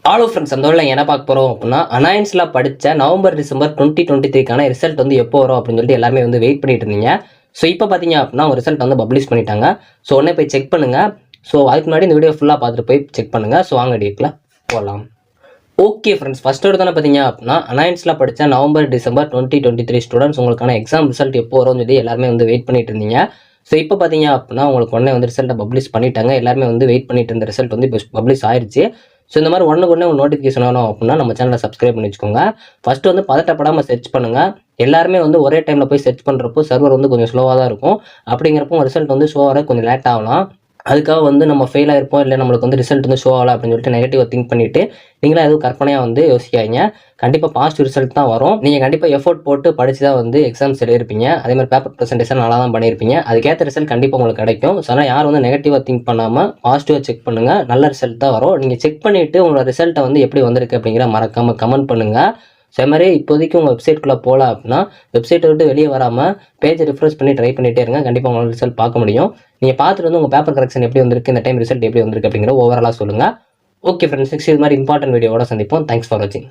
Hello friends, அந்த வேலை என்ன பார்க்க போகிறோம் அப்படின்னா, அனாயன்ஸில் படித்த நவம்பர் டிசம்பர் 2023க்கான ரிசல்ட் வந்து எப்போ வரும் அப்படின்னு சொல்லிட்டு எல்லாமே வந்து வெயிட் பண்ணிட்டு இருந்தீங்க. ஸோ இப்போ பார்த்தீங்க அப்படின்னா ஒரு ரிசல்ட் வந்து பப்ளிஷ் பண்ணிட்டாங்க. ஸோ உடனே போய் செக் பண்ணுங்கள். ஸோ அதுக்கு முன்னாடி இந்த வீடியோ ஃபுல்லாக பார்த்துட்டு போய் செக் பண்ணுங்கள். ஸோ வாங்க டீட்டில் போகலாம். ஓகே ஃப்ரெண்ட்ஸ், ஃபஸ்ட் தானே பார்த்தீங்க அப்படின்னா அனாயன்ஸில் படித்த நவம்பர் டிசம்பர் 2023 ஸ்டூடெண்ட்ஸ் உங்களுக்கான எக்ஸாம் ரிசல்ட் எப்போ வரும்னு சொல்லி எல்லாருமே வந்து வெயிட் பண்ணிட்டு இருந்தீங்க. ஸோ இப்போ பார்த்தீங்க அப்படின்னா உங்களுக்கு உடனே வந்து ரிசல்ட்டை பப்ளிஷ் பண்ணிட்டாங்க. எல்லாருமே வந்து வெயிட் பண்ணிட்டு இருந்த ரிசல்ட் வந்து இப்போ பப்ளிஷ் ஆயிடுச்சு. ஸோ இந்த மாதிரி ஒன்றுக்கு ஒன்று ஒரு நோட்டிஃபிகேஷன் வேணும் அப்படின்னா நம்ம சேனலை சப்ஸ்கிரைப் பண்ணி வச்சுக்கோங்க. ஃபஸ்ட்டு வந்து பதட்டப்படாமல் சர்ச் பண்ணுங்கள். எல்லாருமே வந்து ஒரே டைமில் போய் சர்ச் பண்ணுறப்போ சர்வர் வந்து கொஞ்சம் ஸ்லோவாக தான் இருக்கும். அப்படிங்கிறப்போ ரிசல்ட் வந்து ஷோ ஆக கொஞ்சம் லேட் ஆகலாம். அதுக்காக வந்து நம்ம ஃபெயில் ஆகிருப்போம், இல்லை நம்மளுக்கு வந்து ரிசல்ட் வந்து ஷோ ஆகலை அப்படின்னு சொல்லிட்டு நெகட்டிவாக திங்க் பண்ணிவிட்டு நீங்களாம் எதுவும் கற்பனையாக வந்து யோசிக்காதீங்க. கண்டிப்பாக பாசிட்டிவ் ரிசல்ட் தான் வரும். நீங்கள் கண்டிப்பாக எஃபோர்ட் போட்டு படித்து தான் வந்து எக்ஸாம்ஸ் எழுதிருப்பீங்க. அதே மாதிரி பேப்பர் ப்ரெசன்டேஷன் நல்லா தான் பண்ணியிருப்பீங்க. அதுக்கேற்ற ரிசல்ட் கண்டிப்பாக உங்களுக்கு கிடைக்கும். ஸோ அதனால் யாரும் வந்து நெகட்டிவாக திங்க் பண்ணாமல் பாசிட்டிவாக செக் பண்ணுங்கள். நல்ல ரிசல்ட் தான் வரும். நீங்கள் செக் பண்ணிவிட்டு உங்களோட ரிசல்ட்டை வந்து எப்படி வந்திருக்கு அப்படிங்கிற மறக்காமல் கமெண்ட் பண்ணுங்கள். ஸோ அது மாதிரி இப்போதைக்கு உங்கள் வெப்சைட்குள்ளே போகல அப்படின்னா வெப்சைட்டை விட்டு வெளியே வராமல் பேஜை ரிஃப்ரெஷ் பண்ணி ட்ரை பண்ணிகிட்டே இருங்க. கண்டிப்பாக உங்களோட ரிசல்ட் பார்க்க முடியும். நீங்கள் பார்த்துட்டு வந்து உங்கள் பேப்பர் கரெக்ஷன் எப்படி வந்திருக்கு, இந்த டைம் ரிசல்ட் எப்படி வந்திருக்கு அப்படிங்கிற ஓவராலாக சொல்லுங்கள். ஓகே ஃப்ரெண்ட்ஸ், நெக்ஸ்ட் இது மாதிரி இம்பார்ட்டன்ட் வீடியோவோட சந்திப்போம். தேங்க்ஸ் ஃபார் வாட்சிங்.